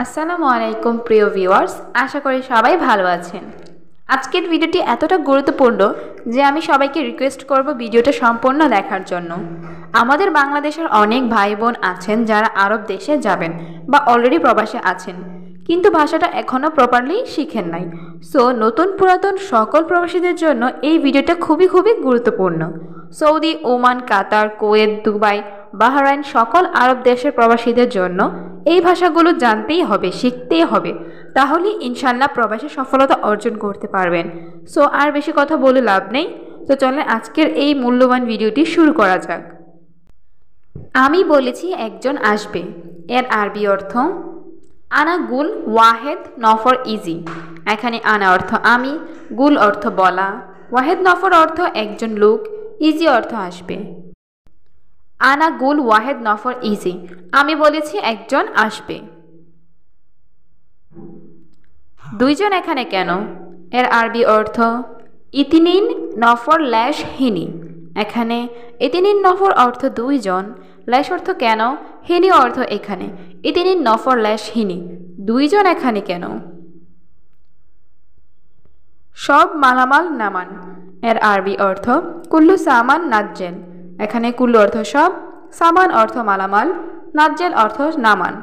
আসসালামু আলাইকুম প্রিয় ভিউয়ার্স, আশা করি সবাই ভালো আছেন। আজকের ভিডিওটি এতটা গুরুত্বপূর্ণ যে আমি সবাইকে রিকোয়েস্ট করব ভিডিওটা সম্পূর্ণ দেখার জন্য। আমাদের বাংলাদেশের অনেক ভাই বোন আছেন যারা আরব দেশে যাবেন বা অলরেডি প্রবাসে আছেন, কিন্তু ভাষাটা এখনও প্রপারলি শিখেন নাই। সো নতুন পুরাতন সকল প্রবাসীদের জন্য এই ভিডিওটা খুবই গুরুত্বপূর্ণ। সৌদি, ওমান, কাতার, কুয়েত, দুবাই, বাহরাইন সকল আরব দেশের প্রবাসীদের জন্য এই ভাষাগুলো জানতেই হবে, শিখতেই হবে, তাহলেই ইনশাল্লাহ প্রবাসে সফলতা অর্জন করতে পারবেন। সো আর বেশি কথা বলে লাভ নেই, তো চলেন আজকের এই মূল্যবান ভিডিওটি শুরু করা যাক। আমি বলেছি একজন আসবে, এর আরবি অর্থ আনা গুল ওয়াহেদ নফর ইজি। এখানে আনা অর্থ আমি, গুল অর্থ বলা, ওয়াহেদ নফর অর্থ একজন লোক, ইজি অর্থ আসবে। আনা গুল ওয়াহেদ নফর ইজি, আমি বলেছি একজন আসবে। দুইজন এখানে কেন? এর আরবি অর্থ ইতিনিন নফর ল্যাশ হিনি। এখানে ইতিনিন নফর অর্থ দুইজন, ল্যাশ অর্থ কেন, হিনি অর্থ এখানে। ইতিনিন নফর ল্যাশ হিনি, দুইজন এখানে কেন? সব মালামাল নামান। এর আরবি অর্থ কুল্লু সামান নাজ্জেল। এখানে কুল্লু অর্থ সব, সামান অর্থ মালামাল, নাজ্জেল অর্থ নামান।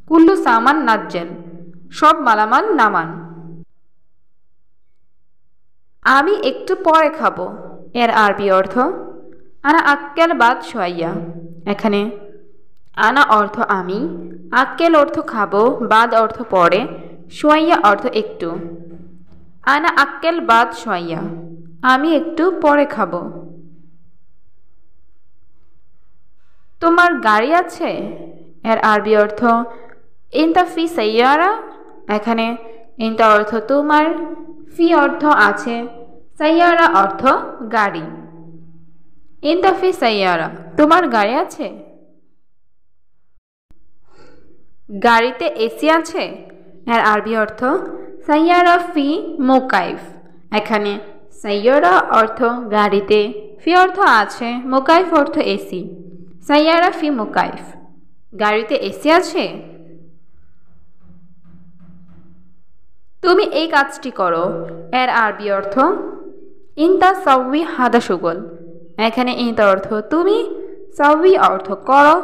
কুল্লু সামান নাজ্জেল, সব মালামাল নামান। আমি একটু পরে খাবো। এর আরবি অর্থ আনা আক্কেল বাদ সোয়াইয়া। এখানে আনা অর্থ আমি, আক্কেল অর্থ খাবো, বাদ অর্থ পরে, সোয়াইয়া অর্থ একটু। আনা আক্কেল বাদ সোয়াইয়া, আমি একটু পরে খাবো। তোমার গাড়ি আছে? এর আরবি অর্থ ইনতা ফি সাইয়ারা। এখানে ইনতা অর্থ তোমার, ফি অর্থ আছে, সাইয়ারা অর্থ গাড়ি। ইনতা ফি সাইয়ারা, তোমার গাড়ি আছে? গাড়িতে এসি আছে? এর আরবি অর্থ সাইয়ারা ফি মোকাইফ। এখানে সাইয়ারা অর্থ গাড়িতে, ফি অর্থ আছে, মোকাইফ অর্থ এসি। সাইয়ারা ফি মোকাইফ, গাড়িতে এসি আছে? তুমি এই কাজটি করো। এর আরবি অর্থ ইনতা সাউই হাদা সুগল। এখানে ইনতা অর্থ তুমি, সাউই অর্থ করো,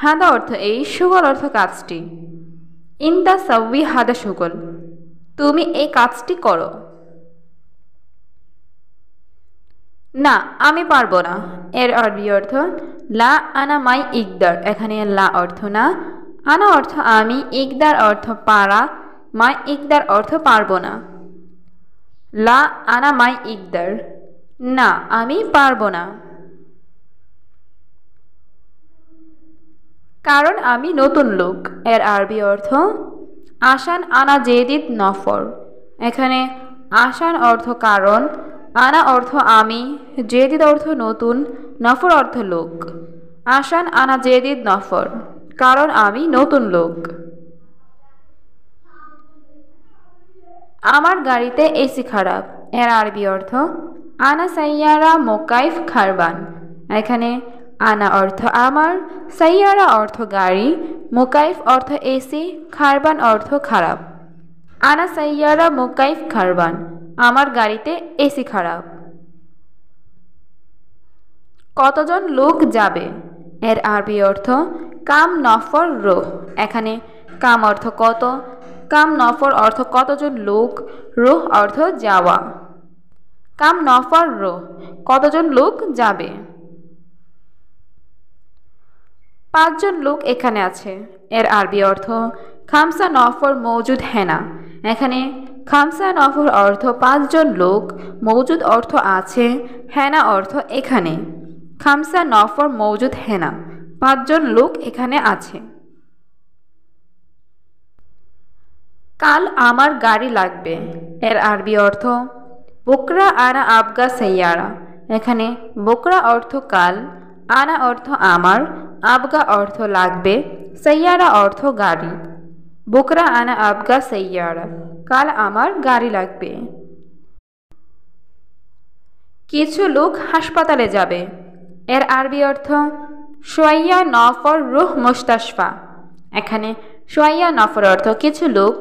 হাদা অর্থ এই, সুগল অর্থ কাজটি। ইনতা সাউই হাদা সুগল, তুমি এই কাজটি করো। না, আমি পারবো না। এর আরবি অর্থ লা আনা মাই ইকদার। এখানে লা অর্থ না, আনা অর্থ আমি, ইকদার অর্থ পারা, মাই ইকদার অর্থ পারবো না। লা আনা মাই ইকদার, না আমি পারবো না। কারণ আমি নতুন লোক। এর আরবি অর্থ আসান আনা জেদিদ নফর। এখানে আসান অর্থ কারণ, আনা অর্থ আমি, জেদিদ অর্থ নতুন, নফর অর্থ লোক। আসান আনা জেদিদ নফর, কারণ আমি নতুন লোক। আমার গাড়িতে এসি খারাপ। এর আরবি অর্থ আনা সাইয়ারা মোকাইফ খারবান। এখানে আনা অর্থ আমার, সাইয়ারা অর্থ গাড়ি, মোকাইফ অর্থ এসি, খারবান অর্থ খারাপ। আনা সাইয়ারা মোকাইফ খারবান, আমার গাড়িতে এসি খারাপ। কতজন লোক যাবে? এর আরবি অর্থ কাম নফর রোহ। এখানে কাম অর্থ কত, কাম নফর অর্থ কতজন লোক, রোহ অর্থ যাওয়া। কাম নফর রোহ, কতজন লোক যাবে? 5 জন লোক এখানে আছে। এর আরবি অর্থ খামসা নফর মৌজুদ হেনা। এখানে খামসা নফর অর্থ 5 জন লোক, মৌজুদ অর্থ আছে, হেনা অর্থ এখানে। খামসা নফর মৌজুদ হেনা, 5 জন লোক এখানে আছে। কাল আমার গাড়ি লাগবে। এর আরবি অর্থ বুকরা আনা আবগা সাইয়ারা। এখানে বুকরা অর্থ কাল, আনা অর্থ আমার, আবগা অর্থ লাগবে, সাইয়ারা অর্থ গাড়ি। বুকরা আনা আবগা সাইয়ারা, কাল আমার গাড়ি লাগবে। কিছু লোক হাসপাতালে যাবে। এর আরবি অর্থ সোয়াইয়া নফর রুহ মুস্তাশফা। এখানে শোয়াইয়া নফর অর্থ কিছু লোক,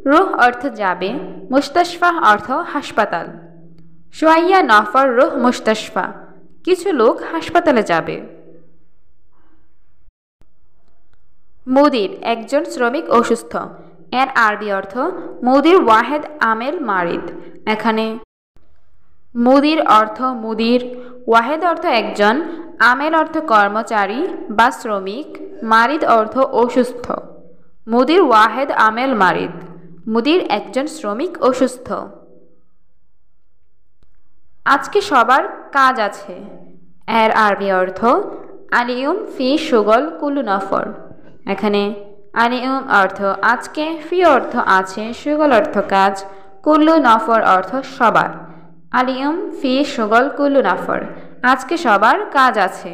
রুহ অর্থ যাবে, মুস্তাশফা অর্থ হাসপাতাল। শোয়াইয়া নফর রুহ মুস্তাশফা, কিছু লোক হাসপাতালে যাবে। মুদির একজন শ্রমিক অসুস্থ। এর আরবি অর্থ মুদির ওয়াহেদ আমেল মারিদ। এখানে মুদির অর্থ মুদির, ওয়াহেদ অর্থ একজন, আমেল অর্থ কর্মচারী বা শ্রমিক, মারিদ অর্থ অসুস্থ। মুদির ওয়াহেদ আমেল মারিদ, মুদির একজন শ্রমিক অসুস্থ। আজকে সবার কাজ আছে। এর আরবি অর্থ আলিউম ফি শুগল কুল্লু নফর। এখানে আলিউম অর্থ আজকে, ফি অর্থ আছে, শুগল অর্থ কাজ, কুল্লু নফর অর্থ সবার। আলিউম ফি শুগল কুল্লু নফর, আজকে সবার কাজ আছে।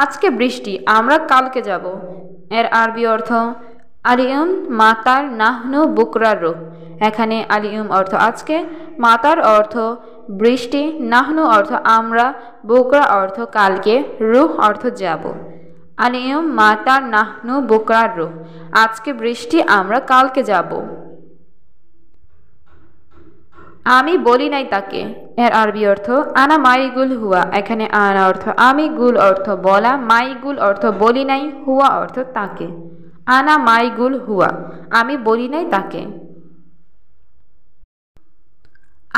আজকে বৃষ্টি, আমরা কালকে যাব। এর আরবি অর্থ আলিউম মাতার নাহনু বুকরার রুহ। এখানে আলিউম অর্থ আজকে, মাতার অর্থ বৃষ্টি, নাহনু অর্থ আমরা, বুকরা অর্থ কালকে, রুহ অর্থ যাব। আলিউম মাতার নাহনু বুকরার রুহ, আজকে বৃষ্টি, আমরা কালকে যাব। আমি বলি নাই তাকে। এর আরবি অর্থ আনা মাইগুল হুয়া। এখানে আনা অর্থ আমি, গুল অর্থ বলা, মাইগুল অর্থ বলি নাই, হুয়া অর্থ তাকে। আনা মাইগুল হুয়া, আমি বলি নাই তাকে।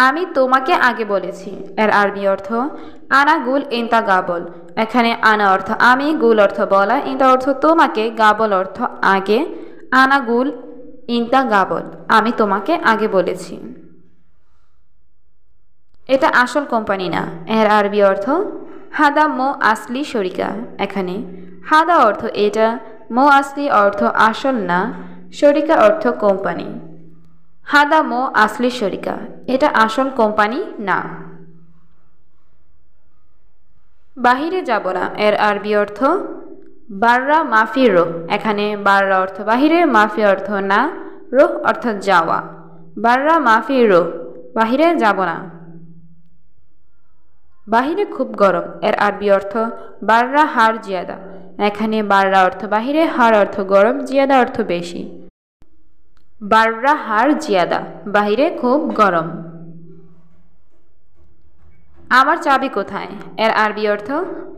আমি তোমাকে আগে বলেছি। এর আরবি অর্থ আনা গুল ইন্তা গাবল। এখানে আনা অর্থ আমি, গুল অর্থ বলা, ইন্তা অর্থ তোমাকে, গাবল অর্থ আগে। আনা গুল ইন্তা গাবল, আমি তোমাকে আগে বলেছি। এটা আসল কোম্পানি না। এর আরবি অর্থ হাদা মো আসলি শরিকা। এখানে হাদা অর্থ এটা, মো আসলি অর্থ আসল না, শরিকা অর্থ কোম্পানি। হাদা মো আসলি শরিকা, এটা আসল কোম্পানি না। বাহিরে যাব না। এর আরবি অর্থ বাররা মাফি রোহ। এখানে বাররা অর্থ বাহিরে, মাফি অর্থ না, রোহ অর্থ যাওয়া। বাররা মাফি রোহ, বাহিরে যাব না। বাহিরে খুব গরম। এর আরবি অর্থ বাররা হার জিয়াদা। এখানে বাররা অর্থ বাহিরে, হার অর্থ গরম, জিয়াদা অর্থ বেশি। বাররা হার জিয়াদা, বাহিরে খুব গরম। আমার চাবি কোথায়? এর আরবি অর্থ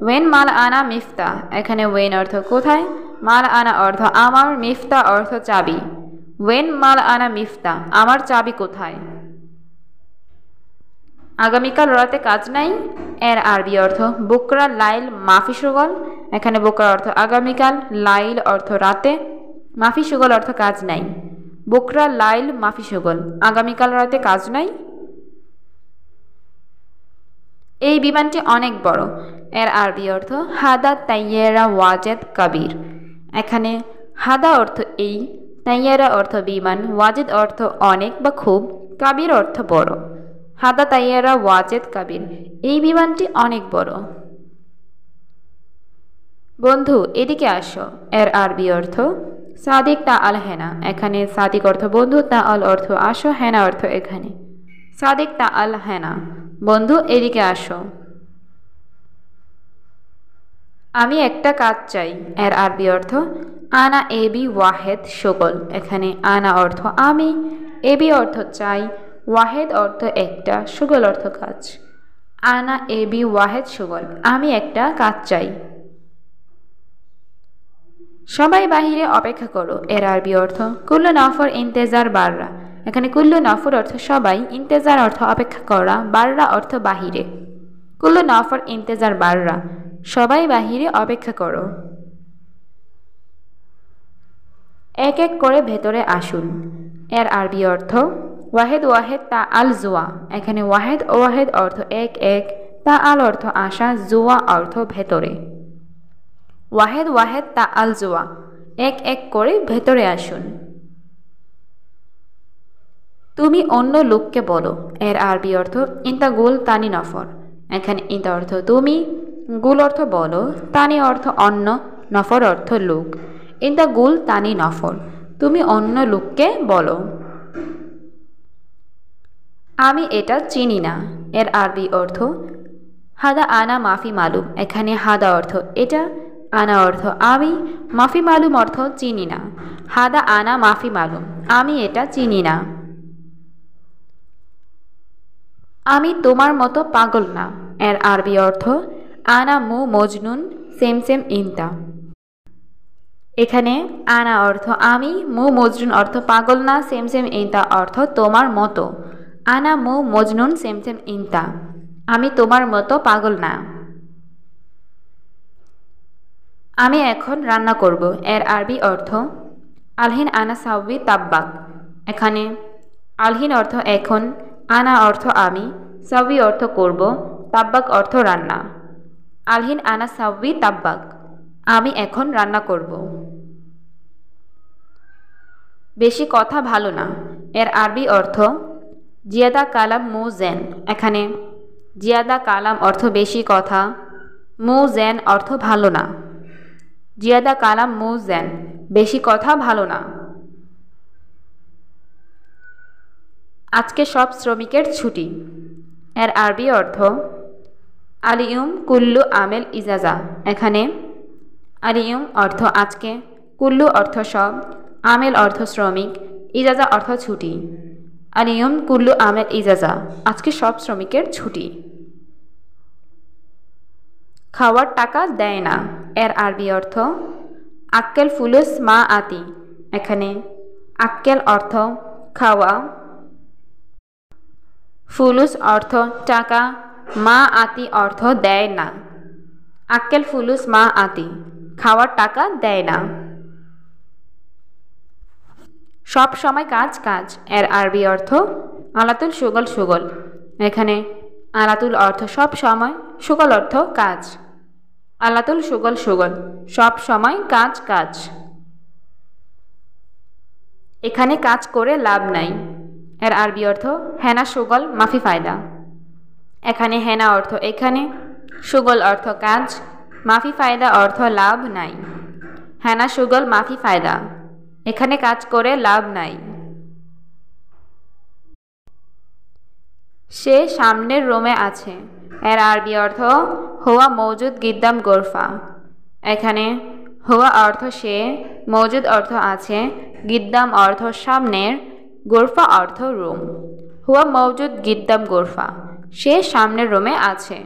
ওয়েন মাল আনা মিফতা। এখানে ওয়েন অর্থ কোথায়, মাল আনা অর্থ আমার, মিফতা অর্থ চাবি। ওয়েন মাল আনা মিফতা, আমার চাবি কোথায়? আগামীকাল রাতে কাজ নাই। এর আরবি অর্থ বুকরা লাইল মাফি সুগল। এখানে বুকরা অর্থ আগামীকাল, লাইল অর্থ রাতে, মাফি সুগল অর্থ কাজ নাই। বুকরা লাইল মাফি সুগল, আগামীকাল রাতে কাজ নাই। এই বিমানটি অনেক বড়। এর আরবি অর্থ হাদা তাইয়েরা ওয়াজেদ কাবির। এখানে হাদা অর্থ এই, তাইয়েরা অর্থ বিমান, ওয়াজেদ অর্থ অনেক বা খুব, কাবির অর্থ বড়। হাদা তাইয়েরা ওয়াজেদ কাবির, এই বিমানটি অনেক বড়। বন্ধু এদিকে আসো। এর আরবি অর্থ সাদিক তা আল হেনা। এখানে সাদিক অর্থ বন্ধু, তা আল অর্থ আসো, হেনা অর্থ এখানে। সাদিক তা আল হেনা, বন্ধু এদিকে আসো। আমি একটা কাজ চাই। এর আরবি অর্থ আনা এবি ওয়াহেদ শুগল। এখানে আনা অর্থ আমি, এবি অর্থ চাই, ওয়াহেদ অর্থ একটা, শুগল অর্থ কাজ। আনা এবি ওয়াহেদ শুগল, আমি একটা কাজ চাই। সবাই বাহিরে অপেক্ষা করো। এর আরবি অর্থ কুল্লু নফর ইন্তেজার বাররা। এখানে কুল্লু নফর অর্থ সবাই, ইন্তেজার অর্থ অপেক্ষা করা, বাররা অর্থ বাহিরে। কুল্লু নফর ইন্তেজার বাররা, সবাই বাহিরে অপেক্ষা করো। এক এক করে ভেতরে আসুন। এর আরবি অর্থ ওয়াহেদ ওয়াহেদ তা আল জুয়া। এখানে ওয়াহেদ ওয়াহেদ অর্থ এক এক, তা আল অর্থ আসা, জুয়া অর্থ ভেতরে। ওয়াহেদ ওয়াহেদ তা আল জুয়া, এক এক করে ভেতরে আসুন। তুমি অন্য লোককে বলো। এর আরবি অর্থ ইন্তা গুল তানি নফর। এখানে ইন্তা অর্থ তুমি, গুল অর্থ বলো, তানি অর্থ অন্য, নফর অর্থ লোক। ইন্তা গুল তানি নফর, তুমি অন্য লোককে বলো। আমি এটা চিনি না। এর আরবি অর্থ হাদা আনা মাফি মালুম। এখানে হাদা অর্থ এটা, আনা অর্থ আমি, মাফি মালুম অর্থ চিনি না। হাদা আনা মাফি মালুম, আমি এটা চিনি না। আমি তোমার মতো পাগল না, এর আরবি অর্থ আনা মু মজনুন সেম সেম ইনতা। এখানে আনা অর্থ আমি, মু মজনুন অর্থ পাগল না, সেম সেম ইনতা অর্থ তোমার মতো। আনা মু মজনুন সেম সেম ইনতা, আমি তোমার মতো পাগল না। আমি এখন রান্না করব, এর আরবি অর্থ আলহিন আনা সাউবি তাব্বাক। এখানে আলহিন অর্থ এখন, আনা অর্থ আমি, সাউবি অর্থ করব, তাব্বাক অর্থ রান্না। আলহিন আনা সাউবি তাব্বাক, আমি এখন রান্না করব। বেশি কথা ভালো না, এর আরবি অর্থ জিয়াদা কালাম মু জেন। এখানে জিয়াদা কালাম অর্থ বেশি কথা, মু জেন অর্থ ভালো না। জিয়াদা কালাম মু জেন, বেশি কথা ভালো না। আজকে সব শ্রমিকের ছুটি, এর আরবি অর্থ আলিউম কুল্লু আমেল ইজাজা। এখানে আলিউম অর্থ আজকে, কুল্লু অর্থ সব, আমেল অর্থ শ্রমিক, ইজাজা অর্থ ছুটি। আলিউম কুল্লু আমেল ইজাজা, আজকে সব শ্রমিকের ছুটি। খাওয়ার টাকা দেয় না, এর আরবি অর্থ আক্কেল ফুলুস মা আতি। এখানে আক্কেল অর্থ খাওয়া, ফুলুস অর্থ টাকা, মা আতি অর্থ দেয় না। আক্কেল ফুলুস মা আতি, খাওয়ার টাকা দেয় না। সব সময় কাজ কাজ, এর আরবি অর্থ আলাতুল সুগল সুগল। এখানে আলাতুল অর্থ সব সময়, সুগল অর্থ কাজ। আলাতুল সুগল সুগল, সব সময় কাজ কাজ। এখানে কাজ করে লাভ নাই, এর আরবি অর্থ হেনা সুগল মাফি ফায়দা। এখানে হেনা অর্থ এখানে, সুগল অর্থ কাজ, মাফি ফায়দা অর্থ লাভ নাই। হেনা সুগল মাফি ফায়দা, এখানে কাজ করে লাভ নাই। সে সামনের রুমে আছে, এর আরবি অর্থ হুয়া মৌজুদ গিদ্দাম গোরফা। এখানে হুয়া অর্থ সে, মৌজুদ অর্থ আছে, গিদ্দাম অর্থ সামনের, গোরফা অর্থ রুম। হুয়া মৌজুদ গিদ্দাম গোরফা, সে সামনের রুমে আছে।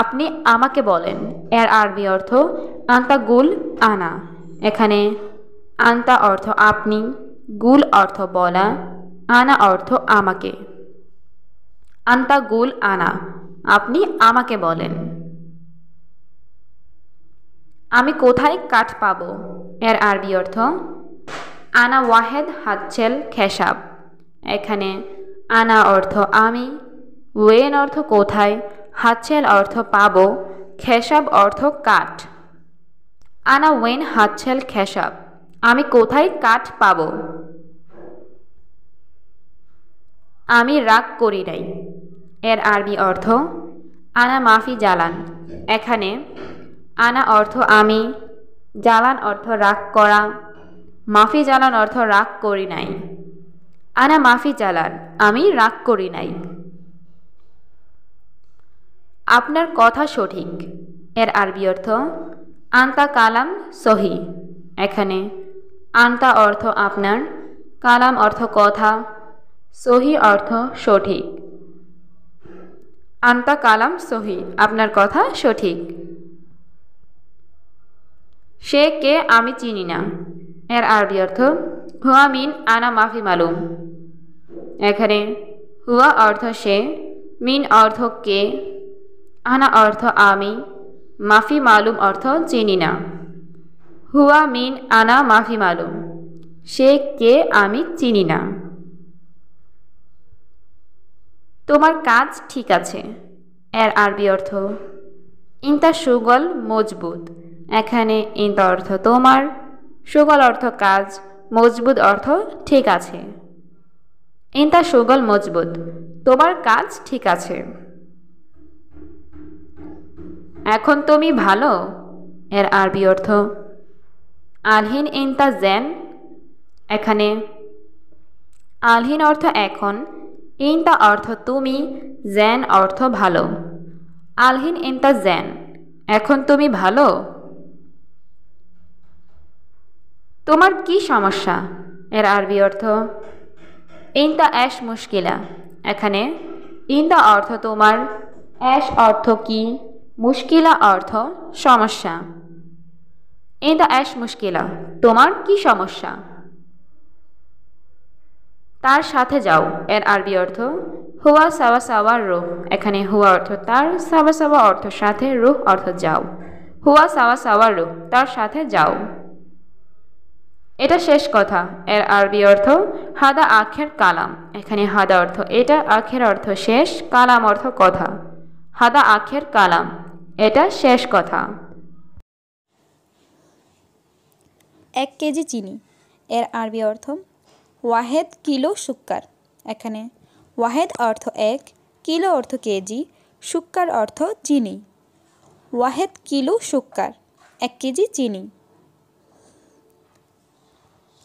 আপনি আমাকে বলেন, এর আরবি অর্থ আন্তা গুল আনা। এখানে আন্তা অর্থ আপনি, গুল অর্থ বলা, আনা অর্থ আমাকে। আন্তা গুল আনা, আপনি আমাকে বলেন। আমি কোথায় কাঠ পাবো, এর আরবি অর্থ আনা ওয়াহেদ হাতছেল খেসাব। এখানে আনা অর্থ আমি, ওয়েন অর্থ কোথায়, হাতছেল অর্থ পাবো, খেসাব অর্থ কাঠ। আনা ওয়েন হাতছেল খেসাব, আমি কোথায় কাঠ পাবো। আমি রাগ করি নাই, এর আরবি অর্থ আনা মাফি জালান। এখানে আনা অর্থ আমি, জালান অর্থ রাগ করা, মাফি জালান অর্থ রাগ করি নাই। আনা মাফি জালান, আমি রাগ করি নাই। আপনার কথা সঠিক, এর আরবি অর্থ আন্তা কালাম সহি। এখানে আন্তা অর্থ আপনার, কালাম অর্থ কথা, সহি অর্থ সঠিক। আন্তা কালাম সহি, আপনার কথা সঠিক। সে কে আমি চিনি না, এর আরবি অর্থ হুয়া মিন আনা মাফি মালুম। এখানে হুয়া অর্থ সে, মিন অর্থ কে, আনা অর্থ আমি, মাফি মালুম অর্থ চিনি না। হুয়া মিন আনা মাফি মালুম, সে কে আমি চিনি না। তোমার কাজ ঠিক আছে, এর আরবি অর্থ ইনতা সুগল মজবুত। এখানে ইনতা অর্থ তোমার, সুগল অর্থ কাজ, মজবুত অর্থ ঠিক আছে। ইনতা সুগল মজবুত, তোমার কাজ ঠিক আছে। এখন তুমি ভালো, এর আরবি অর্থ আলহিন ইনতা জেন। এখানে আলহিন অর্থ এখন, ইনতা অর্থ তুমি, জেন অর্থ ভালো। আলহিন ইনতা জেন, এখন তুমি ভালো? তোমার কি সমস্যা? এর আরবি অর্থ ইনতা এশ মুশকিলা। এখানে ইনতা অর্থ তোমার, এশ অর্থ কি, মুশকিলা অর্থ সমস্যা। ইনতা এশ মুশকিলা, তোমার কি সমস্যা? তার সাথে যাও। এর আরবি অর্থ হুয়া সাওয়া সাওয়া রুহ। এখানে হুয়া অর্থ তার, সাওয়া সাওয়া অর্থ সাথে, রুহ অর্থ যাও। হুয়া সাওয়া সাওয়া রুহ, তার সাথে যাও। এটা শেষ কথা। এর আরবি অর্থ হাদা আখের কালাম। এখানে হাদা অর্থ এটা, আখের অর্থ শেষ, কালাম অর্থ কথা। হাদা আখের কালাম, এটা শেষ কথা। 1 কেজি চিনি। এর আরবি অর্থ ওয়াহেদ কিলো সুক্কার। এখানে ওয়াহেদ অর্থ 1, কিলো অর্থ কেজি, সুক্কার অর্থ চিনি। ওয়াহেদ কিলো সুক্কার, 1 কেজি চিনি।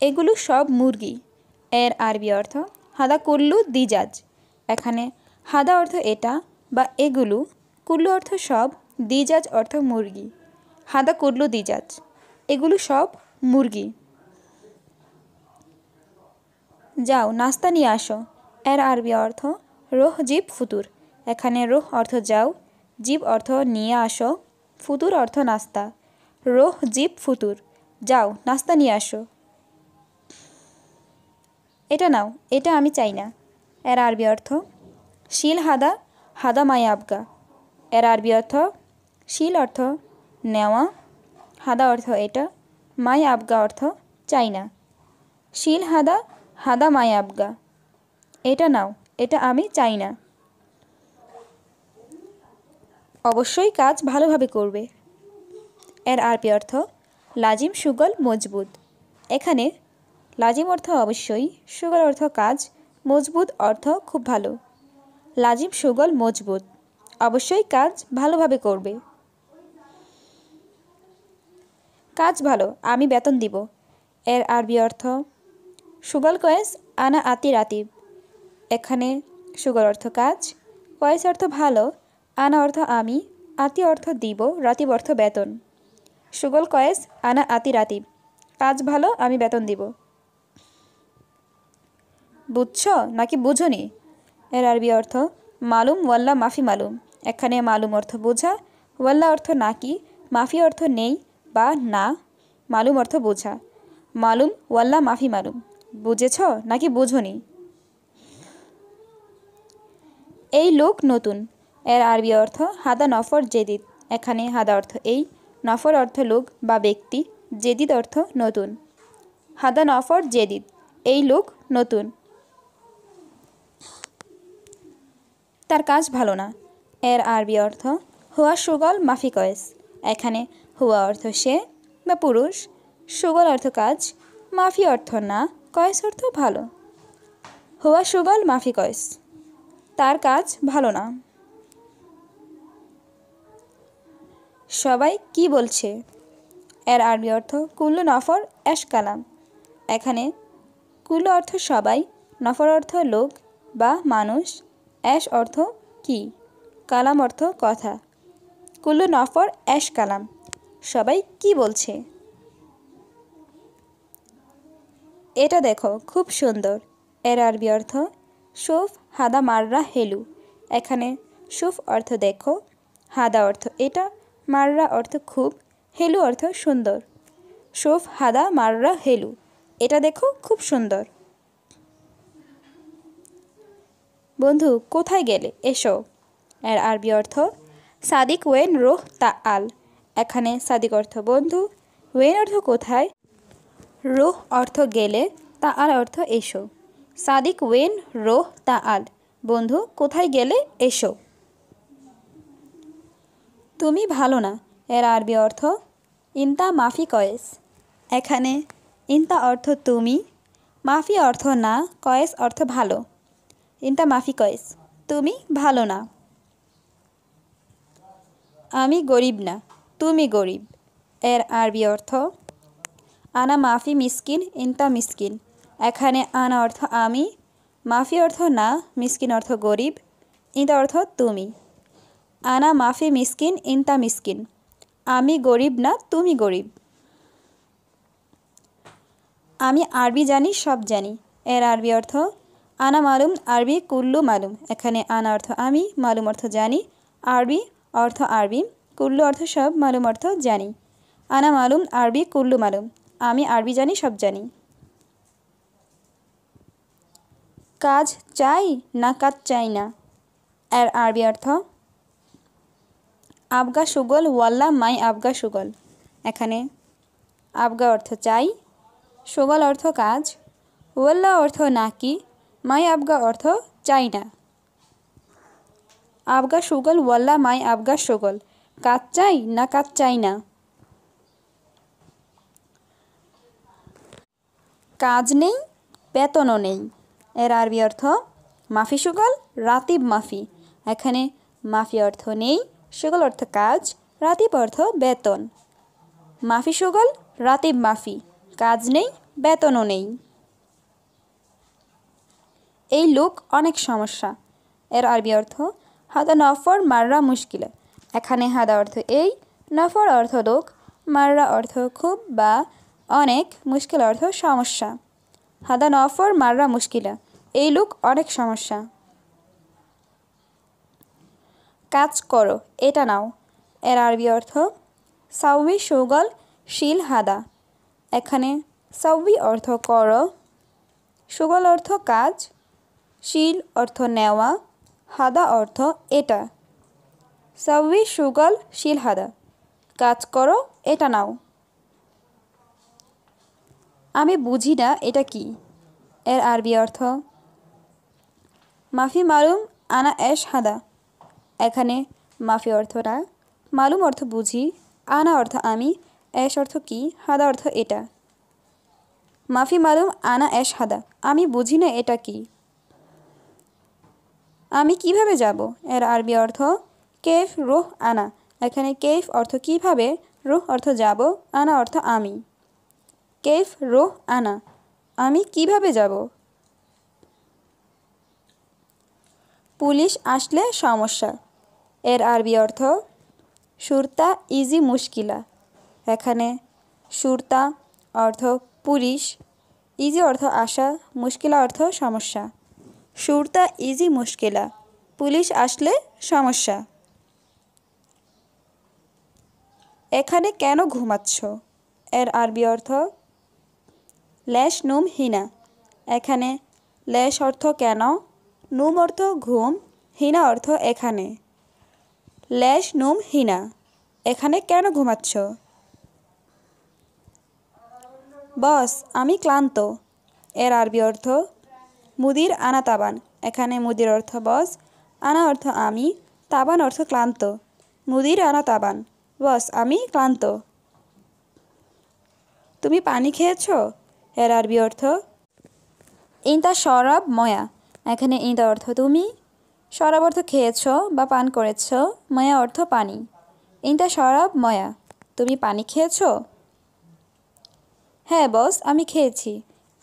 এগুলো সব মুরগি। এর আরবি অর্থ হাদা কুল্লু দিজাজ। এখানে হাদা অর্থ এটা বা এগুলো, কুল্লু অর্থ সব, দিজাজ অর্থ মুরগি। হাদা কুল্লু দিজাজ, এগুলো সব মুরগি। যাও নাস্তা নিয়ে আসো। এর আরবি অর্থ রোহ জিব ফুতুর। এখানে রোহ অর্থ যাও, জিব অর্থ নিয়ে আসো, ফুতুর অর্থ নাস্তা। রোহ জিব ফুতুর, যাও নাস্তা নিয়ে আসো। এটা নাও, এটা আমি চাই না। এর আরবি অর্থ শিল হাদা, হাদা মাই আবগা। এর আরবি অর্থ শিল অর্থ নেওয়া, হাদা অর্থ এটা, মাই আবগা অর্থ চাই না। শিল হাদা, হাদা মাই আবগা। এটা নাও, এটা আমি চাই না। অবশ্যই কাজ ভালোভাবে করবে। এর আরবি অর্থ লাজিম সুগল মজবুত। এখানে লাজিম অর্থ অবশ্যই, সুগল অর্থ কাজ, মজবুত অর্থ খুব ভালো। লাজিম সুগল মজবুত, অবশ্যই কাজ ভালোভাবে করবে। কাজ ভালো, আমি বেতন দিব। এর আরবি অর্থ সুগল কয়েস আনা আতি রাতিব। এখানে সুগল অর্থ কাজ, কয়েস অর্থ ভালো, আনা অর্থ আমি, আতি অর্থ দিব, রাতিব অর্থ বেতন। সুগল কয়েস আনা আতি রাতিব, কাজ ভালো, আমি বেতন দিব। বুঝছ নাকি বুঝনি? এর আরবি অর্থ মালুম ওয়াল্লা মাফি মালুম। এখানে মালুম অর্থ বোঝা, ওয়াল্লা অর্থ নাকি, মাফি অর্থ নেই বা না, মালুম অর্থ বোঝা। মালুম ওয়াল্লা মাফি মালুম, বুঝেছ নাকি বুঝনি? এই লোক নতুন। এর আরবি অর্থ হাদা নফর জেদিদ। এখানে হাদা অর্থ এই, নফর অর্থ লোক বা ব্যক্তি, জেদিদ অর্থ নতুন। হাদা নফর জেদিদ, এই লোক নতুন। তার কাজ ভালো না। এর আরবি অর্থ হুয়া সুগল মাফি কয়েস। এখানে হুয়া অর্থ সে বা পুরুষ, সুগল অর্থ কাজ, মাফি অর্থ না, কয়েস অর্থ ভালো। হুয়া সুগল মাফি কয়েস, তার কাজ ভালো না। সবাই কি বলছে? এর আরবি অর্থ কুল্লু নফর এশ কালাম। এখানে কুল্লু অর্থ সবাই, নফর অর্থ লোক বা মানুষ, এশ অর্থ কি, কালাম অর্থ কথা। কুল্লু নফর এশ কালাম, সবাই কি বলছে? এটা দেখো খুব সুন্দর। এর আরবি অর্থ সুফ হাদা মাররা হেলু। এখানে সুফ অর্থ দেখো, হাদা অর্থ এটা, মাররা অর্থ খুব, হেলু অর্থ সুন্দর। সুফ হাদা মাররা হেলু, এটা দেখো খুব সুন্দর। বন্ধু কোথায় গেলে, এসো। এর আরবি অর্থ সাদিক ওয়েন রোহ তা আল। এখানে সাদিক অর্থ বন্ধু, ওয়েন অর্থ কোথায়, রোহ অর্থ গেলে, তা আল অর্থ এসো। সাদিক ওয়েন রোহ তা আল, বন্ধু কোথায় গেলে, এসো। তুমি ভালো না। এর আরবি অর্থ ইনতা মাফি কয়েস। এখানে ইনতা অর্থ তুমি, মাফি অর্থ না, কয়েস অর্থ ভালো। ইনতা মাফি কয়েস, তুমি ভালো না। আমি গরিব না, তুমি গরিব। এর আরবি অর্থ আনা মাফি মিসকিন ইনতা মিসকিন। এখানে আনা অর্থ আমি, মাফি অর্থ না, মিসকিন অর্থ গরিব, ইনতা অর্থ তুমি। আনা মাফি মিসকিন ইনতা মিসকিন, আমি গরিব না তুমি গরিব। আমি আরবি জানি সব জানি, এর আরবি অর্থ আনা মালুম আরবি কুল্লু মালুম। এখানে আনা অর্থ আমি, মালুম অর্থ জানি, আরবি অর্থ আরবি, কুল্লু অর্থ সব, মালুম অর্থ জানি। আনা মালুম আরবি কুল্লু মালুম, আমি আরবি জানি সব জানি। কাজ চাই না কাজ চাই না, এর আরবি অর্থ আবগা সুগল ওয়াল্লা মাই আবগা সুগল। এখানে আবগা অর্থ চাই, সুগল অর্থ কাজ, ওয়াল্লা অর্থ নাকি, মাই আবগা অর্থ চাই না। আবগা সুগল ওয়াল্লা মাই আবগা সুগল, কাজ চাই না কাজ চাই না। কাজ নেই বেতনও নেই, এর আরবি অর্থ মাফি সুগল রাতিব মাফি। এখানে মাফি অর্থ নেই, সুগল অর্থ কাজ, রাতিব অর্থ বেতন। মাফি সুগল রাতিব মাফি, কাজ নেই বেতনও নেই। এই লোক অনেক সমস্যা, এর আরবি অর্থ হাদা নফর মাররা মুশকিল। এখানে হাদা অর্থ এই, নফর অর্থ লোক, মাররা অর্থ খুব বা অনেক, মুশকিল অর্থ সমস্যা। হাদা নফর মাররা মুশকিলা, এই লোক অনেক সমস্যা। কাজ করো এটা নাও, এর আরবি অর্থ সাউবি সুগল শিল হাদা। এখানে সাউবি অর্থ করো, সুগল অর্থ কাজ, শিল অর্থ নেওয়া, হাদা অর্থ এটা। সাউবি সুগল শিল হাদা, কাজ করো এটা নাও। আমি বুঝি না এটা কি, এর আরবি অর্থ মাফি মালুম আনা এশ হাদা। এখানে মাফি অর্থ না, মালুম অর্থ বুঝি, আনা অর্থ আমি, এশ অর্থ কি, হাদা অর্থ এটা। মাফি মালুম আনা এশ হাদা, আমি বুঝি না এটা কি। আমি কিভাবে যাব, এর আরবি অর্থ কেফ রুহ আনা। এখানে কেফ অর্থ কিভাবে, রুহ অর্থ যাব, আনা অর্থ আমি। কেফ রুহ আনা, আমি কিভাবে যাব। পুলিশ আসলে সমস্যা, এর আরবি অর্থ শুরতা ইজি মুশকিলা। এখানে শুরতা অর্থ পুলিশ, ইজি অর্থ আসা, মুশকিলা অর্থ সমস্যা। শুরতা ইজি মুশকিলা, পুলিশ আসলে সমস্যা। এখানে কেন ঘুমাচ্ছ, এর আরবি অর্থ লেশ নুম হিনা। এখানে লেশ অর্থ কেন, নুম অর্থ ঘুম, হিনা অর্থ এখানে। লেশ নুম হিনা, এখানে কেন ঘুমাচ্ছ। বস আমি ক্লান্ত, এর আরবি অর্থ মুদির আনা তাবান। এখানে মুদির অর্থ বস, আনা অর্থ আমি, তাবান অর্থ ক্লান্ত। মুদির আনা তাবান, বস আমি ক্লান্ত। তুমি পানি খেয়েছ, এর আরবি অর্থ ইনতা শরাব ময়া। এখানে ইনতা অর্থ তুমি, শরাব অর্থ খেয়েছ বা পান করেছ, ময়া অর্থ পানি। ইনতা শরাব ময়া, তুমি পানি খেয়েছ। হ্যাঁ বস আমি খেয়েছি,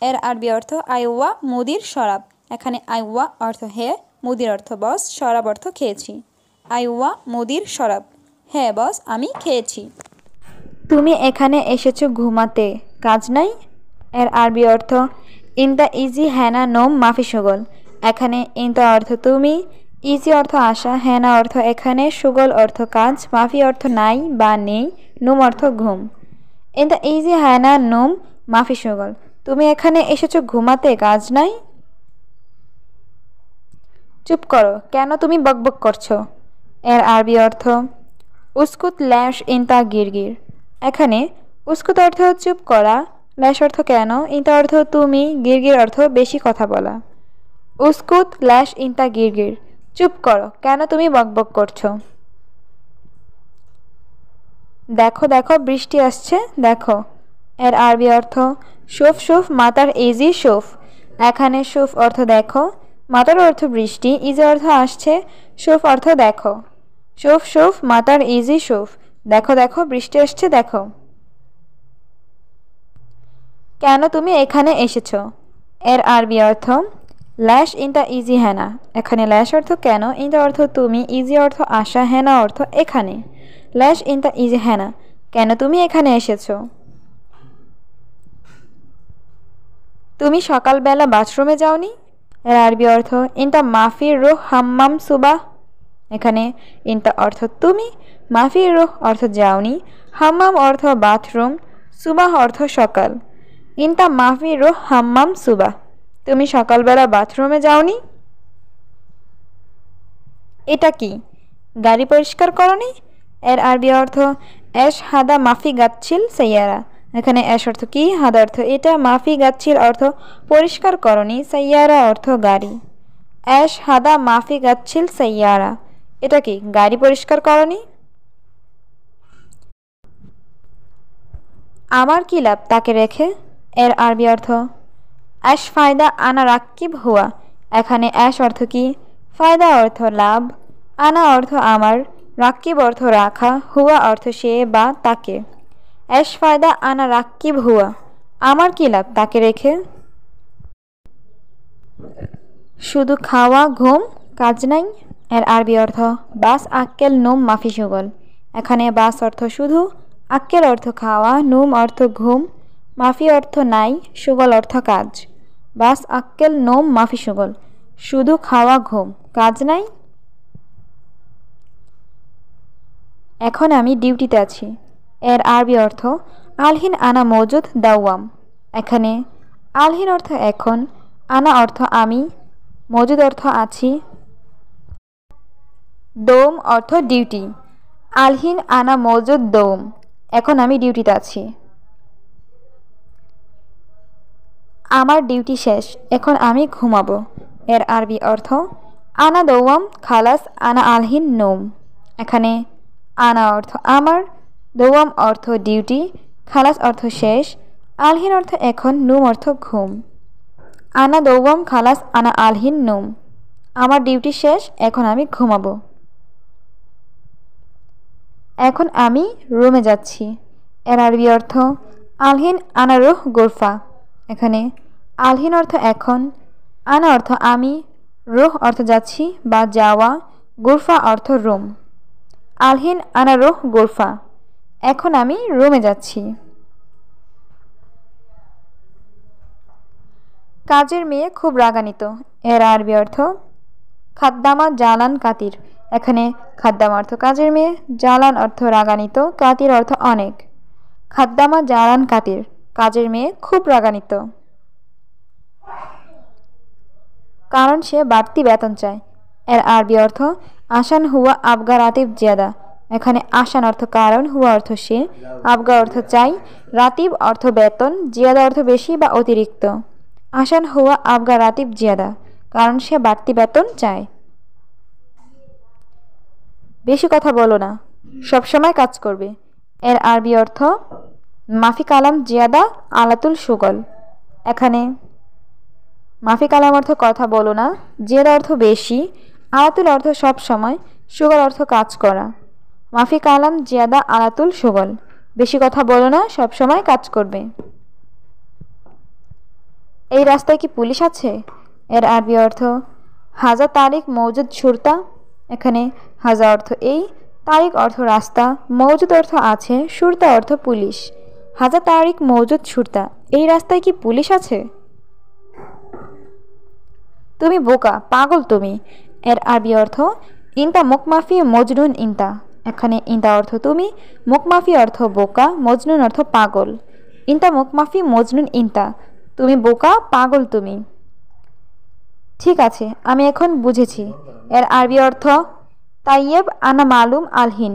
এর আরবি অর্থ আইওয়া মুদির শরাব। এখানে আইওয়া অর্থ হে, মুদির অর্থ বস, শরাব অর্থ খেয়েছি। আইওয়া মুদির শরাব, হ্যাঁ বস আমি খেয়েছি। তুমি এখানে এসেছো ঘুমাতে, কাজ নাই, এর আরবি অর্থ ইনতা ইজি হ্যানা নোম মাফি সুগল। এখানে ইনতা অর্থ তুমি, ইজি অর্থ আসা, হ্যানা অর্থ এখানে, সুগল অর্থ কাজ, মাফি অর্থ নাই বা নেই, নুম অর্থ ঘুম। ইনতা ইজি হ্যানা নোম মাফি সুগল, তুমি এখানে এসেছো ঘুমাতে, কাজ নাই। চুপ করো, কেন তুমি বকবক করছো, এর আরবি অর্থ উস্কুত ল্যাশ ইনতা গিরগির। এখানে উস্কুত অর্থ চুপ করা, ল্যাশ অর্থ কেন, ইনতা অর্থ তুমি, গিরগির অর্থ বেশি কথা বলা। উস্কুত ল্যাশ ইনতা গিরগির, চুপ করো, কেন তুমি বকবক করছো। দেখো দেখো বৃষ্টি আসছে, দেখো, এর আরবি অর্থ শুফ শুফ মাতার ইজি শুফ। এখানে শুফ অর্থ দেখো, মাতার অর্থ বৃষ্টি, ইজি অর্থ আসছে, শুফ অর্থ দেখো। শুফ শুফ মাতার ইজি শুফ, দেখো দেখো বৃষ্টি আসছে দেখো। কেন তুমি এখানে এসেছো, এর আরবি অর্থ ল্যাশ ইনতা ইজি হেনা। এখানে ল্যাশ অর্থ কেন, ইনতা অর্থ তুমি, ইজি অর্থ আসা, হেনা অর্থ এখানে। ল্যাশ ইনতা ইজে হেনা, কেন তুমি এখানে এসেছো? তুমি সকালবেলা বাথরুমে যাওনি? এর আরবি অর্থ ইনতা মাফি রুহ হাম্মাম সুবাহ। এখানে ইনতা অর্থ তুমি, মাফি রুহ অর্থ যাওনি, হাম্মাম অর্থ বাথরুম, সুবাহ অর্থ সকাল। ইনতা মাফি রুহ হাম্মাম সুবাহ, তুমি সকালবেলা বাথরুমে যাওনি? এটা কি, গাড়ি পরিষ্কার করনি? এর আরবি অর্থ এশ হাদা মাফি গাচ্ছিল সাইয়ারা। এখানে এশ অর্থ কি, হাদা অর্থ এটা, মাফি গাচ্ছিল অর্থ পরিষ্কার করনি, সাইয়ারা অর্থ গাড়ি। এশ হাদা মাফি গাচ্ছিল সাইয়ারা, এটা কি, গাড়ি পরিষ্কার করনি? আমার কি লাভ তাকে রেখে? এর আরবি অর্থ এশ ফায়দা আনা রাক্কিব হুয়া। এখানে এশ অর্থ কি, ফায়দা অর্থ লাভ, আনা অর্থ আমার, রাক্কিব অর্থ রাখা, হুয়া অর্থ সে বা তাকে। এশ ফায়দা আনা রাক্কিব হুয়া, আমার কি লাভ তাকে রেখে? শুধু খাওয়া ঘুম, কাজ নাই। এর আরবি অর্থ বাস আক্কেল নুম মাফি সুগল। এখানে বাস অর্থ শুধু, আক্কেল অর্থ খাওয়া, নুম অর্থ ঘুম, মাফি অর্থ নাই, সুগল অর্থ কাজ। বাস আক্কেল নোম মাফি সুগল, শুধু খাওয়া ঘুম, কাজ নাই। এখন আমি ডিউটিতে আছি। এর আরবি অর্থ আলহিন আনা মজুদ দাওয়াম। এখানে আলহিন অর্থ এখন, আনা অর্থ আমি, মজুদ অর্থ আছি, দোম অর্থ ডিউটি। আলহিন আনা মজুদ দোম, এখন আমি ডিউটিতে আছি। আমার ডিউটি শেষ, এখন আমি ঘুমাবো। এর আরবি অর্থ আনা দৌয়াম খালাস আনা আলহিন নোম। এখানে আনা অর্থ আমার, দৌয়াম অর্থ ডিউটি, খালাস অর্থ শেষ, আলহিন অর্থ এখন, নুম অর্থ ঘুম। আনা দৌয়াম খালাস আনা আলহিন নোম, আমার ডিউটি শেষ, এখন আমি ঘুমাবো। এখন আমি রুমে যাচ্ছি। এর আরবি অর্থ আলহিন আনা রুহ গোরফা। এখানে আলহিন অর্থ এখন, আনা অর্থ আমি, রুহ অর্থ যাচ্ছি বা যাওয়া, গোরফা অর্থ রুম। আলহিন আনা রুহ গোরফা, এখন আমি রুমে যাচ্ছি। কাজের মেয়ে খুব রাগান্বিত। এর আরবি অর্থ খাদ্দামা জালান কাতির। এখানে খাদ্দামা অর্থ কাজের মেয়ে, জালান অর্থ রাগান্বিত, কাতির অর্থ অনেক। খাদ্দামা জালান কাতির, কাজের মেয়ে খুব রাগান্বিত, কারণ সে বাড়তি বেতন চায়। এর আরবি অর্থ আসান হুয়া আবগা রাতিব জিয়াদা। এখানে আসান অর্থ কারণ, হুয়া অর্থ সে, আবগা অর্থ চাই, রাতিব অর্থ বেতন, জিয়াদা অর্থ বেশি বা অতিরিক্ত। আসান হুয়া আবগা রাতিব জিয়াদা, কারণ সে বাড়তি বেতন চায়। বেশি কথা বলো না, সবসময় কাজ করবে। এর আরবি অর্থ মাফি কালাম জিয়াদা আলাতুল সুগল। এখানে মাফি কালাম অর্থ কথা বলো না, জিয়াদা অর্থ বেশি, আলাতুল অর্থ সব সময়, সুগল অর্থ কাজ করা। মাফি কালাম জিয়াদা আলাতুল সুগল, বেশি কথা বলো না, সব সময় কাজ করবে। এই রাস্তায় কি পুলিশ আছে? এর আরবি অর্থ হাজা তারিক মৌজুদ সুরতা। এখানে হাজা অর্থ এই, তারিক অর্থ রাস্তা, মৌজুদ অর্থ আছে, সুরতা অর্থ পুলিশ। হাজা তারিক মৌজুদ সুরতা, এই রাস্তায় কি পুলিশ আছে? তুমি বোকা, পাগল তুমি। এর আরবি অর্থ ইনতা মুকমাফি মজনুন ইনতা। এখানে ইনতা অর্থ তুমি, মুকমাফি অর্থ বোকা, মজনুন অর্থ পাগল। ইনতা মুকমাফি মজনুন ইনতা, তুমি বোকা, পাগল তুমি। ঠিক আছে, আমি এখন বুঝেছি। এর আরবি অর্থ তাইয়েব আনা মালুম আলহিন।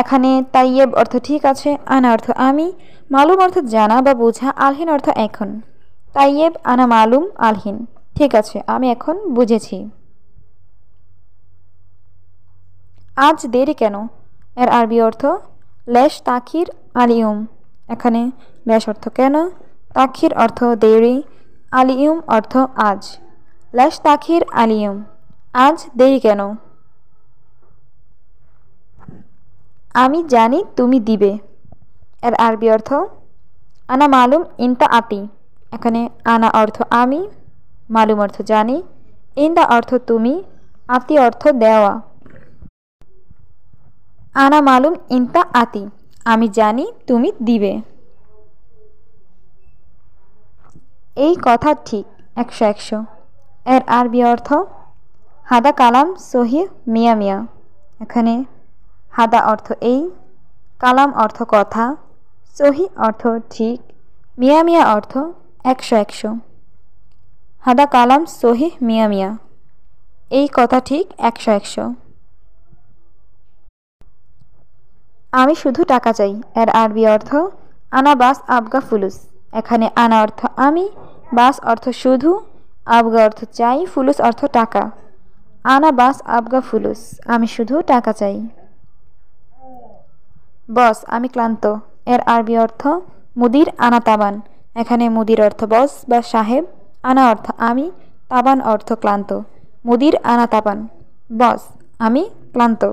এখানে তাইয়েব অর্থ ঠিক আছে, আনা অর্থ আমি, মালুম অর্থ জানা বা বোঝা, আলহিন অর্থ এখন। তাইয়েব আনা মালুম আলহিন, ঠিক আছে, আমি এখন বুঝেছি। আজ দেরি কেন? এর আরবি অর্থ লেশ তাখির আলিউম। এখানে লেশ অর্থ কেন, তাখির অর্থ দেরি, আলিউম অর্থ আজ। লেশ তাখির আলিউম, আজ দেরি কেন? আমি জানি তুমি দিবে। এর আরবি অর্থ আনা মালুম ইনতা আতি। এখানে আনা অর্থ আমি, মালুম অর্থ জানি, ইনতা অর্থ তুমি, আতি অর্থ দেওয়া। আনা মালুম ইনতা আতি, আমি জানি তুমি দিবে। এই কথা ঠিক, 100 এর আরবি অর্থ হাদা কালাম সহি মিয়া মিয়া। এখানে হাদা অর্থ এই, কালাম অর্থ কথা, সহি অর্থ ঠিক, মিয়া মিয়া অর্থ 100। হাদা কালাম সহি মিয়া মিয়া, এই কথা ঠিক 100। আমি শুধু টাকা চাই এর আরবি অর্থ আনা বাস আবগা ফুলুস। এখানে আনা অর্থ আমি, বাস অর্থ শুধু, আবগা অর্থ চাই, ফুলুস অর্থ টাকা। আনা বাস আবগা ফুলুস, আমি শুধু টাকা চাই। বস আমি ক্লান্ত এর আরবি অর্থ মুদির আনা তাবান। এখানে মুদির অর্থ বস বা সাহেব, আনা অর্থ আমি, তাবান অর্থ ক্লান্ত। মুদির আনা তাবান, বস আমি ক্লান্ত।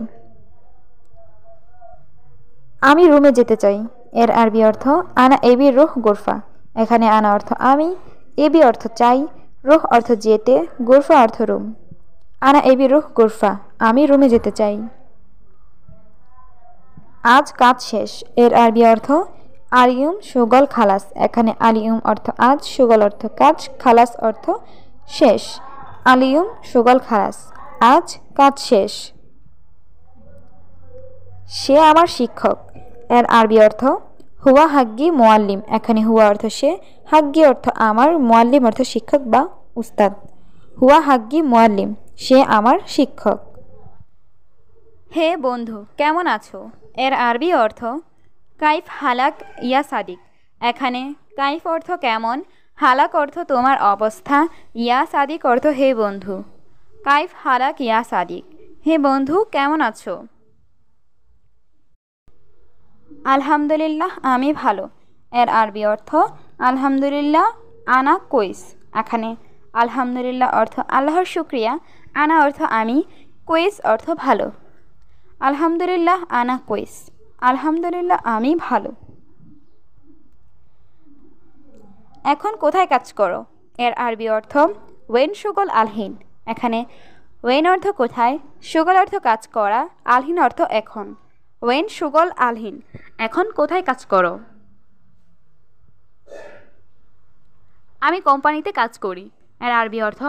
আমি রুমে যেতে চাই এর আরবি অর্থ আনা এবি রুহ গোরফা। এখানে আনা অর্থ আমি, এবি অর্থ চাই, রুহ অর্থ যেতে, গোরফা অর্থ রুম। আনা এবি রুহ গোরফা, আমি রুমে যেতে চাই। আজ কাজ শেষ এর আরবি অর্থ আলিউম সুগল খালাস। এখানে আলিউম অর্থ আজ, সুগল অর্থ কাজ, খালাস অর্থ শেষ। আলিউম সুগল খালাস, আজ কাজ শেষ। সে আমার শিক্ষক এর আরবি অর্থ হুয়া হাগ্গি মোয়াল্লিম। এখানে হুয়া অর্থ সে, হাগ্গি অর্থ আমার, মোয়াল্লিম অর্থ শিক্ষক বা উস্তাদ। হুয়া হাগ্গি মোয়াল্লিম, সে আমার শিক্ষক। হে বন্ধু কেমন আছো এর আরবি অর্থ কাইফ হালাক ইয়া সাদিক। এখানে কাইফ অর্থ কেমন, হালাক অর্থ তোমার অবস্থা, ইয়া সাদিক অর্থ হে বন্ধু। কাইফ হালাক ইয়া সাদিক, হে বন্ধু কেমন আছো। আলহামদুলিল্লাহ আমি ভালো এর আরবি অর্থ আলহামদুলিল্লাহ আনা কইস। এখানে আলহামদুলিল্লাহ অর্থ আল্লাহর শুক্রিয়া, আনা অর্থ আমি, কইস অর্থ ভালো। আলহামদুলিল্লাহ আনা কইস, আলহামদুলিল্লাহ আমি ভালো। এখন কোথায় কাজ করো এর আরবি অর্থ ওয়েন সুগল আলহিন। এখানে ওয়েন অর্থ কোথায়, সুগল অর্থ কাজ করা, আলহিন অর্থ এখন। ওয়েন সুগল আলহিন, এখন কোথায় কাজ করো। আমি কোম্পানিতে কাজ করি এর আরবি অর্থ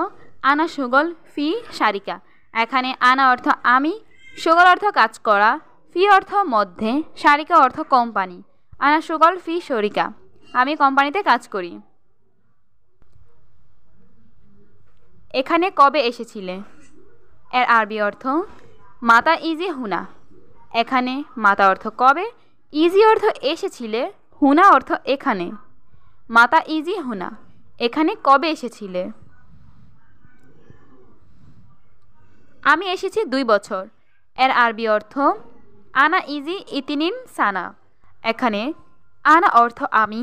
আনা সুগল ফি শারিকা। এখানে আনা অর্থ আমি, সুগল অর্থ কাজ করা, ফি অর্থ মধ্যে, শারিকা অর্থ কোম্পানি। আনা সুগল ফি শরিকা, আমি কোম্পানিতে কাজ করি। এখানে কবে এসেছিলে এর আরবি অর্থ মাতা ইজি হুনা। এখানে মাতা অর্থ কবে, ইজি অর্থ এসেছিলে, হুনা অর্থ এখানে। মাতা ইজি হুনা, এখানে কবে এসেছিলে। আমি এসেছি 2 বছর এর আরবি অর্থ আনা ইজি ইতিনিন সানা। এখানে আনা অর্থ আমি,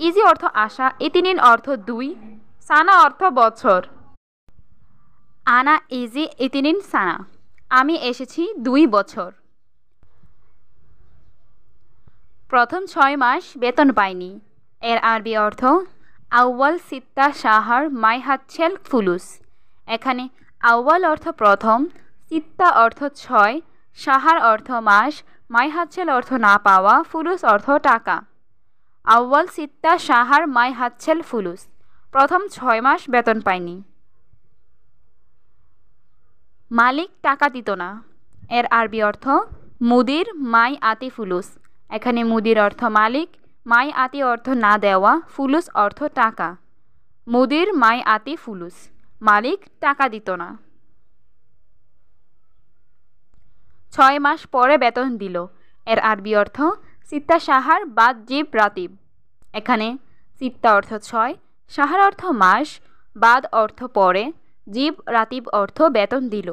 ইজি অর্থ আসা, ইতিনিন অর্থ 2, সানা অর্থ বছর। আনা ইজি ইতিনিন সানা, আমি এসেছি 2 বছর। প্রথম 6 মাস বেতন পাইনি এর আরবি অর্থ আউয়াল সিত্তা শাহার মাই হাতছেল ফুলুস। এখানে আউয়াল অর্থ প্রথম, সিত্তা অর্থ 6, শাহার অর্থ মাস, মাই হাতছেল অর্থ না পাওয়া, ফুলুস অর্থ টাকা। আউয়াল সিত্তা শাহার মাই হাতছেল ফুলুস, প্রথম 6 মাস বেতন পাইনি। মালিক টাকা দিত না এর আরবি অর্থ মুদির মাই আতি ফুলুস। এখানে মুদির অর্থ মালিক, মাই আতি অর্থ না দেওয়া, ফুলুস অর্থ টাকা। মুদির মাই আতি ফুলুস, মালিক টাকা দিত না। 6 মাস পরে বেতন দিল এর আরবি অর্থ সিত্তা শাহার বাদ জিব রাতিব। এখানে সিত্তা অর্থ 6, শাহার অর্থ মাস, বাদ অর্থ পরে, জিব রাতিব অর্থ বেতন দিল।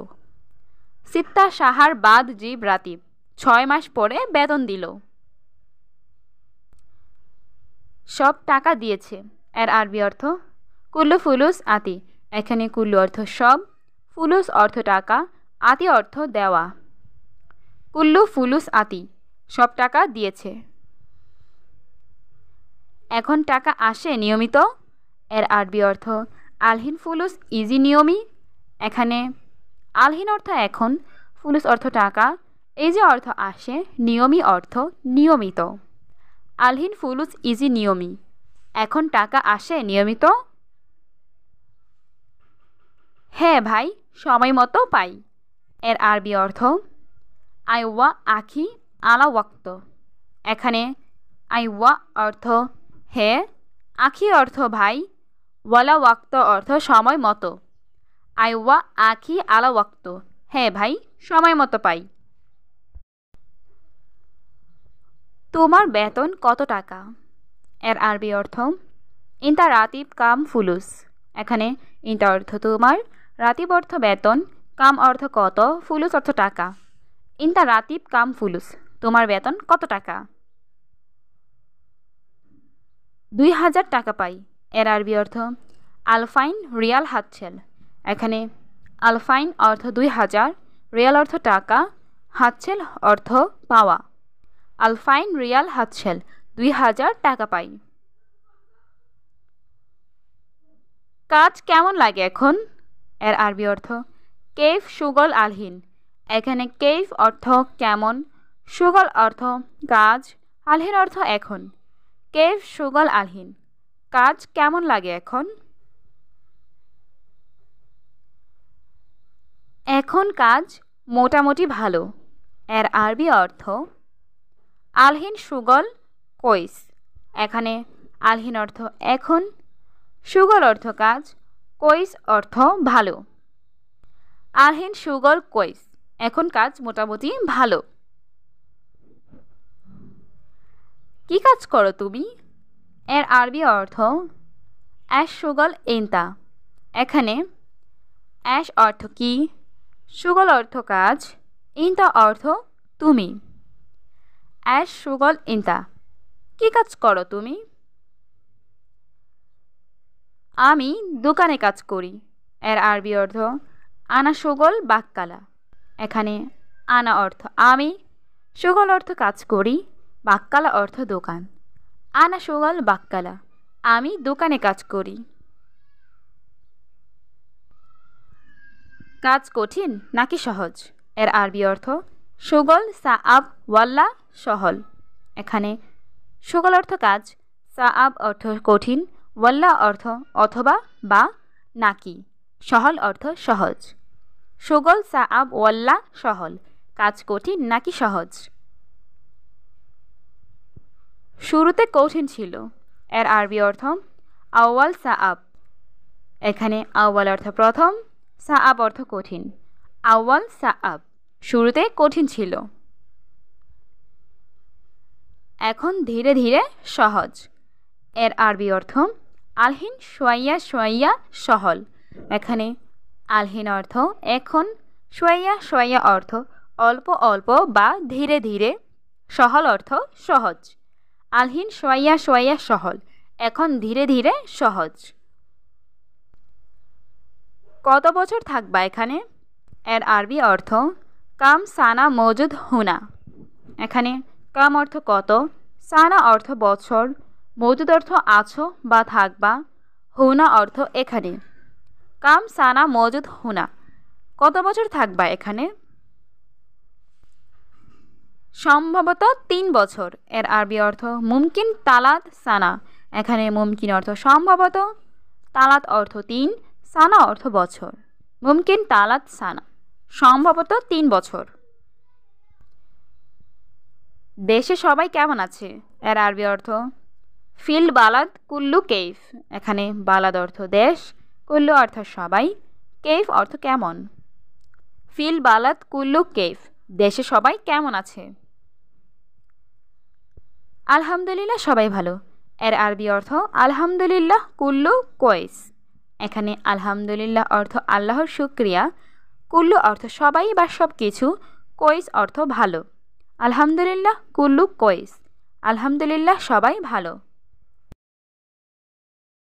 সিত্তা শাহার বাদ জিব রাতিব, 6 মাস পরে বেতন দিল। সব টাকা দিয়েছে এর আরবি অর্থ কুল্লু ফুলুস আতি। এখানে কুল্লু অর্থ সব, ফুলুস অর্থ টাকা, আতি অর্থ দেওয়া। কুল্লু ফুলুস আতি, সব টাকা দিয়েছে। এখন টাকা আসে নিয়মিত এর আরবি অর্থ আলহিন ফুলুস ইজি নিয়মি। এখানে আলহিন অর্থ এখন, ফুলুস অর্থ টাকা, এই যে অর্থ আসে নিয়মী অর্থ নিয়মিত। আলহিন ফুলুস ইজি নিয়মী, এখন টাকা আসে নিয়মিত। হ্যাঁ ভাই, সময় মতো পাই। এর আরবি অর্থ আইওয়া আখি আলা ওয়াক্ত। এখানে আইওয়া অর্থ হ্যাঁ, আখি অর্থ ভাই, ওয়ালা ওয়াক্ত অর্থ সময় মতো। আইওয়া আখি আলা ওয়াক্ত, হ্যাঁ ভাই, সময় মতো পাই। তোমার বেতন কত টাকা? এর আরবি অর্থ ইনতা রাতিব কাম ফুলুস। এখানে ইনতা অর্থ তোমার, রাতিব অর্থ বেতন, কাম অর্থ কত, ফুলুস অর্থ টাকা। ইনতা রাতিব কাম ফুলুস, তোমার বেতন কত টাকা? 2000 টাকা পাই। এর আরবি অর্থ আলফাইন রিয়াল হাতছেল। এখানে আলফাইন অর্থ 2000, রিয়াল অর্থ টাকা, হাতছেল অর্থ পাওয়া। আলফাইন রিয়াল হাতছেল, 2000 টাকা পাই। কাজ কেমন লাগে এখন? এর আরবি অর্থ কেফ সুগল আলহিন। এখানে কেফ অর্থ কেমন, সুগল অর্থ কাজ, আলহিন অর্থ এখন। কেফ সুগল আলহিন, কাজ কেমন লাগে এখন? এখন কাজ মোটামুটি ভালো। এর আরবি অর্থ আলহিন সুগল কইস। এখানে আলহিন অর্থ এখন, সুগল অর্থ কাজ, কইস অর্থ ভালো। আলহিন সুগল কইস, এখন কাজ মোটামুটি ভালো। কি কাজ করো তুমি? এর আরবি অর্থ অ্যাশ সুগল ইনতা। এখানে অ্যাশ অর্থ কি, সুগল অর্থ কাজ, ইনতা অর্থ তুমি। অ্যাশ সুগল ইনতা, কি কাজ করো তুমি? আমি দোকানে কাজ করি। এর আরবি অর্থ আনা সুগল বাক্কালা। এখানে আনা অর্থ আমি, সুগল অর্থ কাজ করি, বাক্কালা অর্থ দোকান। আনা সুগল বাক্কালা, আমি দোকানে কাজ করি। কাজ কঠিন নাকি সহজ? এর আরবি অর্থ সুগল সাআব ওয়াল্লা সহল। এখানে সুগল অর্থ কাজ, সাআব অর্থ কঠিন, ওয়াল্লা অর্থ অথবা বা নাকি, সহল অর্থ সহজ। সুগল সাআব ওয়াল্লা সহল, কাজ কঠিন নাকি সহজ? শুরুতে কঠিন ছিল। এর আরবি অর্থ আউয়াল সাআব। এখানে আউয়াল অর্থ প্রথম, সাআব অর্থ কঠিন। আউয়াল সাআব, শুরুতে কঠিন ছিল। এখন ধীরে ধীরে সহজ। এর আরবি অর্থ আলহিন সোয়াইয়া সোয়াইয়া সহল। এখানে আলহিন অর্থ এখন, সোয়াইয়া সোয়াইয়া অর্থ অল্প অল্প বা ধীরে ধীরে, সহল অর্থ সহজ। আলহিন সোয়াইয়া সোয়াইয়া সহল, এখন ধীরে ধীরে সহজ। কত বছর থাকবা এখানে? এর আরবি অর্থ কাম সানা মজুদ হুনা। এখানে কাম অর্থ কত, সানা অর্থ বছর, মজুদ অর্থ আছো বা থাকবা, হুনা অর্থ এখানে। কাম সানা মজুদ হুনা, কত বছর থাকবা এখানে? সম্ভবত 3 বছর। এর আরবি অর্থ মুমকিন তালাত সানা। এখানে মুমকিন অর্থ সম্ভবত, তালাত অর্থ 3, সানা অর্থ বছর। মুমকিন তালাত সানা, সম্ভবত 3 বছর। দেশে সবাই কেমন আছে? এর আরবি অর্থ ফিল বালাদ কুল্লু কেইফ। এখানে বালাদ অর্থ দেশ, কুল্লু অর্থ সবাই, কেইফ অর্থ কেমন। ফিল বালাদ কুল্লু কেইফ, দেশে সবাই কেমন আছে? আলহামদুলিল্লাহ, সবাই ভালো। এর আরবি অর্থ আলহামদুলিল্লাহ কুল্লু কোয়েস। এখানে আলহামদুলিল্লাহ অর্থ আল্লাহর শুকরিয়া, কুল্লু অর্থ সবাই বা সব কিছু, কোয়েস অর্থ ভালো। আলহামদুলিল্লাহ কুল্লু কোয়েস, আলহামদুলিল্লাহ সবাই ভালো।